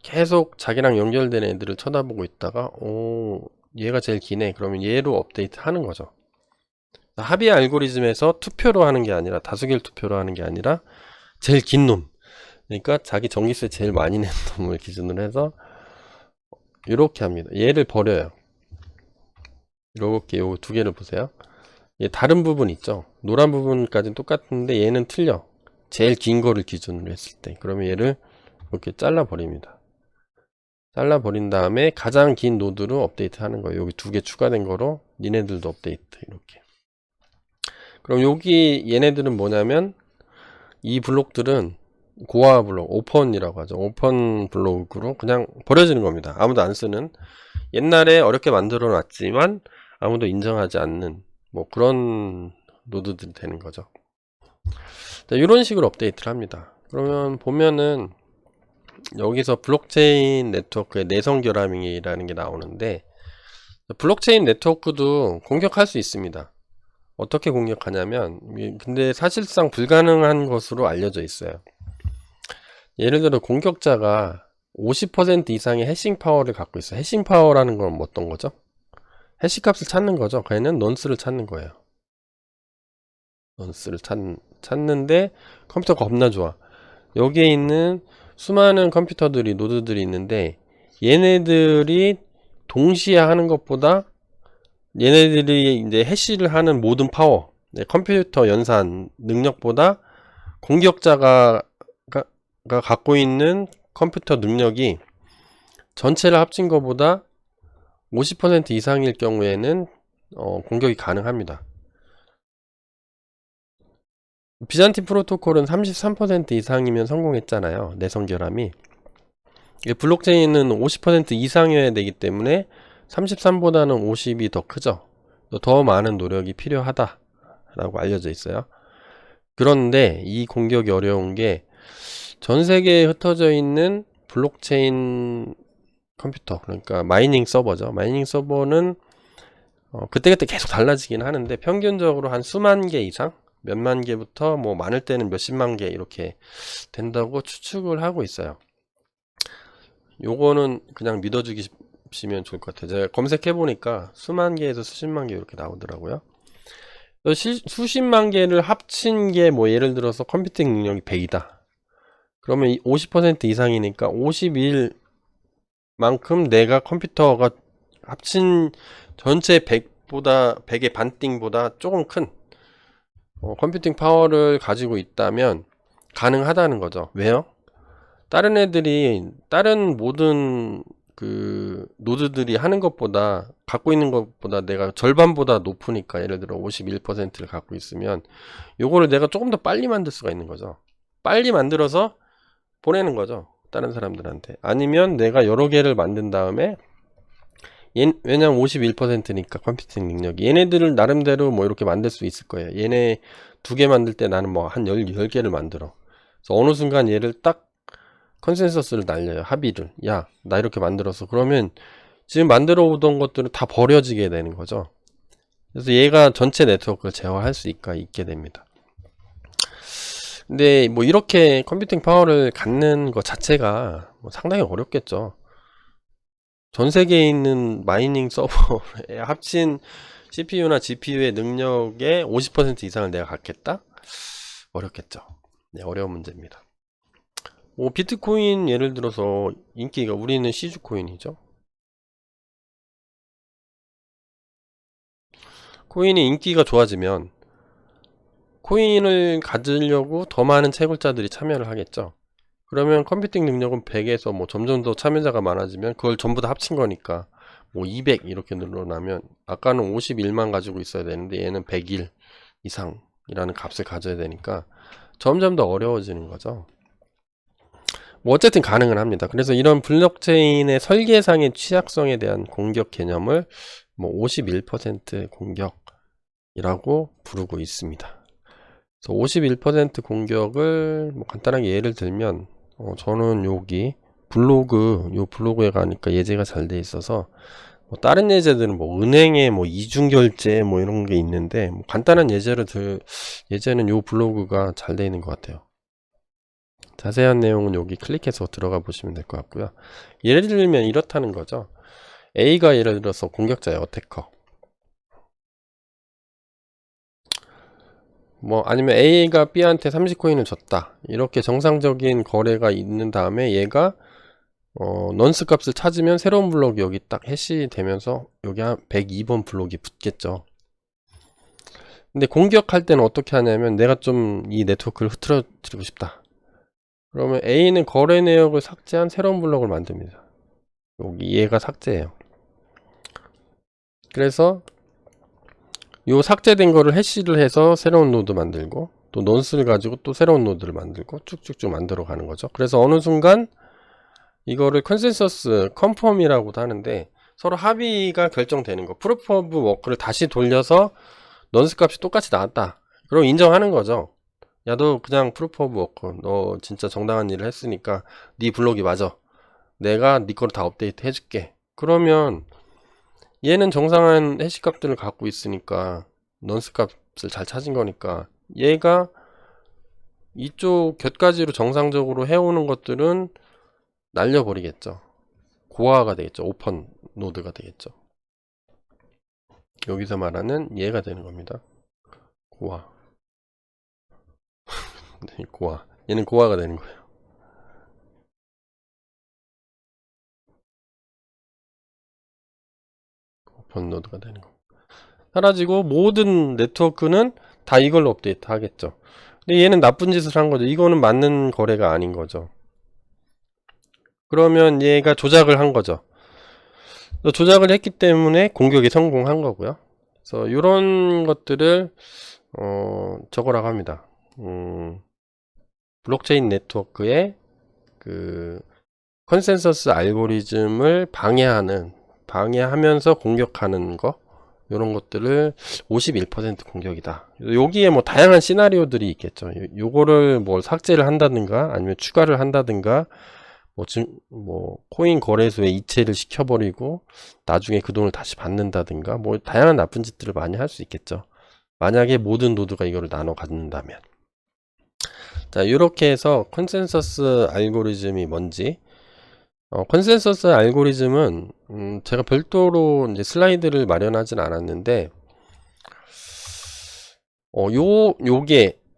계속 자기랑 연결된 애들을 쳐다보고 있다가 오 얘가 제일 기네 그러면 얘로 업데이트 하는 거죠. 합의 알고리즘에서 투표로 하는 게 아니라 다수결 투표로 하는 게 아니라 제일 긴 놈, 그러니까 자기 전기세 제일 많이 낸 놈을 기준으로 해서 이렇게 합니다. 얘를 버려요. 이렇게 요 두 개를 보세요. 얘 다른 부분 있죠. 노란 부분까지는 똑같은데 얘는 틀려. 제일 긴 거를 기준으로 했을 때. 그러면 얘를 이렇게 잘라 버립니다. 잘라 버린 다음에 가장 긴 노드로 업데이트 하는 거예요. 여기 두 개 추가된 거로 니네들도 업데이트 이렇게. 그럼 여기 얘네들은 뭐냐면 이 블록들은 고화 블록, 오펀이라고 하죠. 오펀 블록으로 그냥 버려지는 겁니다. 아무도 안 쓰는, 옛날에 어렵게 만들어 놨지만 아무도 인정하지 않는 뭐 그런 노드들이 되는 거죠. 이런 식으로 업데이트를 합니다. 그러면 보면은 여기서 블록체인 네트워크의 내성 결함이라는 게 나오는데, 블록체인 네트워크도 공격할 수 있습니다. 어떻게 공격하냐면, 근데 사실상 불가능한 것으로 알려져 있어요. 예를 들어 공격자가 50% 이상의 해싱 파워를 갖고 있어요. 해싱 파워라는 건 어떤 거죠? 해시값을 찾는 거죠. 걔는 넌스를 찾는 거예요. 넌스를 찾는데 컴퓨터가 겁나 좋아. 여기에 있는 수많은 컴퓨터들이, 노드들이 있는데 얘네들이 동시에 하는 것보다 얘네들이 이제 해시를 하는 모든 파워, 컴퓨터 연산 능력보다 공격자가 갖고 있는 컴퓨터 능력이 전체를 합친 것보다 50% 이상일 경우에는 공격이 가능합니다. 비잔틴 프로토콜은 33% 이상이면 성공했잖아요. 내성 결함이. 블록체인은 50% 이상이어야 되기 때문에 33보다는 50이 더 크죠. 더 많은 노력이 필요하다 라고 알려져 있어요. 그런데 이 공격이 어려운 게 전 세계에 흩어져 있는 블록체인 컴퓨터, 그러니까 마이닝 서버죠. 마이닝 서버는 그때그때 계속 달라지긴 하는데 평균적으로 한 수만 개 이상, 몇만 개부터 뭐 많을 때는 몇십만 개 이렇게 된다고 추측을 하고 있어요. 요거는 그냥 믿어주시면 좋을 것 같아요. 제가 검색해 보니까 수만 개에서 수십만 개 이렇게 나오더라고요. 수십만 개를 합친 게 뭐 예를 들어서 컴퓨팅 능력이 100이다. 그러면 50% 이상이니까 51만큼 내가 컴퓨터가 합친 전체 100의 반띵보다 조금 큰 컴퓨팅 파워를 가지고 있다면 가능하다는 거죠. 왜요? 다른 애들이, 다른 모든 그 노드들이 하는 것보다, 갖고 있는 것보다 내가 절반보다 높으니까, 예를 들어 51%를 갖고 있으면 요거를 내가 조금 더 빨리 만들 수가 있는 거죠. 빨리 만들어서 보내는 거죠, 다른 사람들한테. 아니면 내가 여러 개를 만든 다음에, 왜냐면 51%니까 컴퓨팅 능력이, 얘네들을 나름대로 뭐 이렇게 만들 수 있을 거예요. 얘네 두 개 만들 때 나는 뭐 한 10개를 만들어. 그래서 어느 순간 얘를 딱 컨센서스를 날려요. 합의를. 야, 나 이렇게 만들었어. 그러면 지금 만들어 오던 것들은 다 버려지게 되는 거죠. 그래서 얘가 전체 네트워크를 제어할 수 있게 됩니다. 근데 뭐 이렇게 컴퓨팅 파워를 갖는 것 자체가 뭐 상당히 어렵겠죠. 전 세계에 있는 마이닝 서버에 합친 CPU나 GPU의 능력의 50% 이상을 내가 갖겠다? 어렵겠죠. 네, 어려운 문제입니다. 뭐 비트코인 예를 들어서 인기가, 우리는 시주 코인이죠. 코인이 인기가 좋아지면 코인을 가지려고 더 많은 채굴자들이 참여를 하겠죠. 그러면 컴퓨팅 능력은 100에서 뭐 점점 더 참여자가 많아지면 그걸 전부 다 합친 거니까 뭐 200 이렇게 늘어나면, 아까는 51만 가지고 있어야 되는데 얘는 101 이상이라는 값을 가져야 되니까 점점 더 어려워지는 거죠. 뭐 어쨌든 가능은 합니다. 그래서 이런 블록체인의 설계상의 취약성에 대한 공격 개념을 뭐 51% 공격이라고 부르고 있습니다. 그래서 51% 공격을 뭐 간단하게 예를 들면, 저는 여기 요 블로그에 가니까 예제가 잘 돼 있어서 뭐 다른 예제들은 뭐 은행에 뭐 이중결제 뭐 이런 게 있는데 뭐 간단한 예제는 요 블로그가 잘 돼 있는 것 같아요. 자세한 내용은 여기 클릭해서 들어가 보시면 될 것 같고요. 예를 들면 이렇다는 거죠. A가 예를 들어서 공격자예요. 어태커. 뭐 아니면 A가 B한테 30코인을 줬다. 이렇게 정상적인 거래가 있는 다음에 얘가 넌스 값을 찾으면 새로운 블록이 여기 딱 해시 되면서 여기 한 102번 블록이 붙겠죠. 근데 공격할 때는 어떻게 하냐면 내가 좀 이 네트워크를 흐트러뜨리고 싶다. 그러면 A는 거래 내역을 삭제한 새로운 블록을 만듭니다. 여기 얘가 삭제예요. 그래서 요 삭제된 거를 해시를 해서 새로운 노드 만들고 또 넌스를 가지고 또 새로운 노드를 만들고 쭉쭉쭉 만들어 가는 거죠. 그래서 어느 순간 이거를 컨센서스 컨펌이라고도 하는데 서로 합의가 결정되는 거. 프루프 오브 워크를 다시 돌려서 넌스 값이 똑같이 나왔다. 그럼 인정하는 거죠. 야, 너 그냥 프루프 오브 워크 너 진짜 정당한 일을 했으니까 네 블록이 맞아. 내가 네 거를 다 업데이트 해줄게. 그러면 얘는 정상한 해시 값들을 갖고 있으니까 넌스 값을 잘 찾은 거니까 얘가 이쪽 곁가지로 정상적으로 해오는 것들은 날려버리겠죠. 고화가 되겠죠. 오픈 노드가 되겠죠. 여기서 말하는 얘가 되는 겁니다. 고화. 네, 고화. 얘는 고화가 되는 거예요. 오픈 노드가 되는 거. 사라지고 모든 네트워크는 다 이걸로 업데이트 하겠죠. 근데 얘는 나쁜 짓을 한 거죠. 이거는 맞는 거래가 아닌 거죠. 그러면 얘가 조작을 한 거죠. 조작을 했기 때문에 공격이 성공한 거고요. 그래서 이런 것들을 저거라고 합니다. 블록체인 네트워크의 그 컨센서스 알고리즘을 방해하면서 공격하는 거, 이런 것들을 51% 공격이다. 여기에 뭐 다양한 시나리오들이 있겠죠. 요거를 뭘 삭제를 한다든가 아니면 추가를 한다든가 뭐 코인 거래소에 이체를 시켜버리고 나중에 그 돈을 다시 받는다든가 뭐 다양한 나쁜 짓들을 많이 할 수 있겠죠. 만약에 모든 노드가 이거를 나눠 갖는다면. 자, 이렇게 해서 컨센서스 알고리즘이 뭔지, 컨센서스 알고리즘은 제가 별도로 이제 슬라이드를 마련하진 않았는데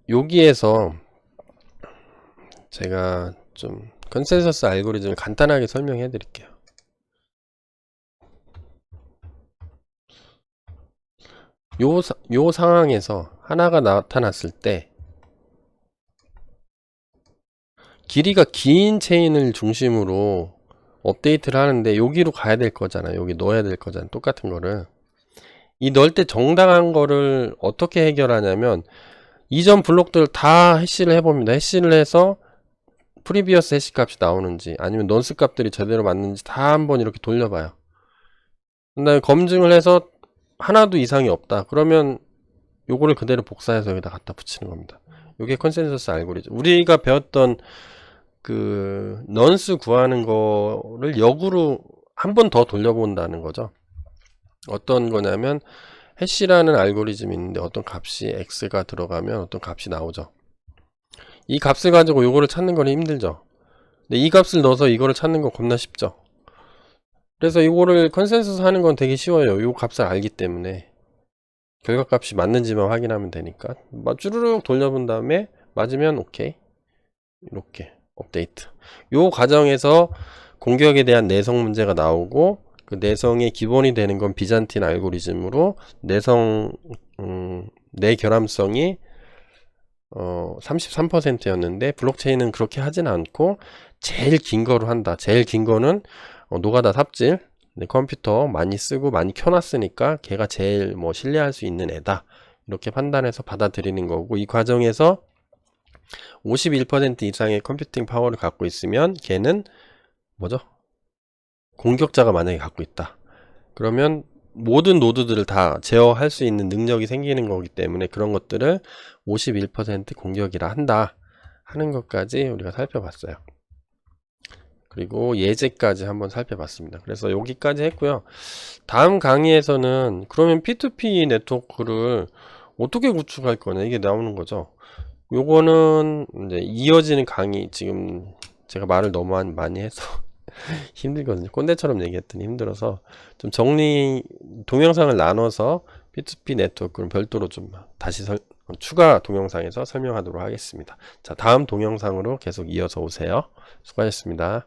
여기에서 제가 좀 컨센서스 알고리즘을 간단하게 설명해 드릴게요. 요 상황에서 하나가 나타났을 때 길이가 긴 체인을 중심으로 업데이트를 하는데 여기로 가야 될 거잖아. 여기 넣어야 될 거잖아. 똑같은 거를. 이 넣을 때 정당한 거를 어떻게 해결하냐면 이전 블록들 다 해시를 해봅니다. 해시를 해서 프리비어스 해시 값이 나오는지 아니면 넌스 값들이 제대로 맞는지 다 한번 이렇게 돌려봐요. 그 다음에 검증을 해서 하나도 이상이 없다. 그러면 요거를 그대로 복사해서 여기다 갖다 붙이는 겁니다. 요게 컨센서스 알고리즘. 우리가 배웠던 그 넌스 구하는 거를 역으로 한 번 더 돌려본다는 거죠. 어떤 거냐면 해시라는 알고리즘이 있는데 어떤 값이 x가 들어가면 어떤 값이 나오죠. 이 값을 가지고 요거를 찾는 건 힘들죠. 근데 이 값을 넣어서 이거를 찾는 건 겁나 쉽죠. 그래서 이거를 컨센서스 하는 건 되게 쉬워요. 요 값을 알기 때문에 결과값이 맞는지만 확인하면 되니까 쭈르륵 돌려본 다음에 맞으면 오케이. 이렇게 업데이트. 요 과정에서 공격에 대한 내성 문제가 나오고 그 내성의 기본이 되는 건 비잔틴 알고리즘으로 내 결함성이 33%였는데 블록체인은 그렇게 하진 않고 제일 긴 거로 한다. 제일 긴 거는 노가다 삽질. 컴퓨터 많이 쓰고 많이 켜놨으니까 걔가 제일 뭐 신뢰할 수 있는 애다. 이렇게 판단해서 받아들이는 거고 이 과정에서 51% 이상의 컴퓨팅 파워를 갖고 있으면 걔는 뭐죠? 공격자가 만약에 갖고 있다. 그러면 모든 노드들을 다 제어할 수 있는 능력이 생기는 거기 때문에 그런 것들을 51% 공격이라 한다 하는 것까지 우리가 살펴봤어요. 그리고 예제까지 한번 살펴봤습니다. 그래서 여기까지 했고요. 다음 강의에서는 그러면 P2P 네트워크를 어떻게 구축할 거냐 이게 나오는 거죠. 요거는 이제 이어지는 강의, 지금 제가 말을 너무 많이 해서 힘들거든요. 꼰대처럼 얘기했더니 힘들어서 좀 동영상을 나눠서 P2P 네트워크는 별도로 좀 다시 추가 동영상에서 설명하도록 하겠습니다. 자, 다음 동영상으로 계속 이어서 오세요. 수고하셨습니다.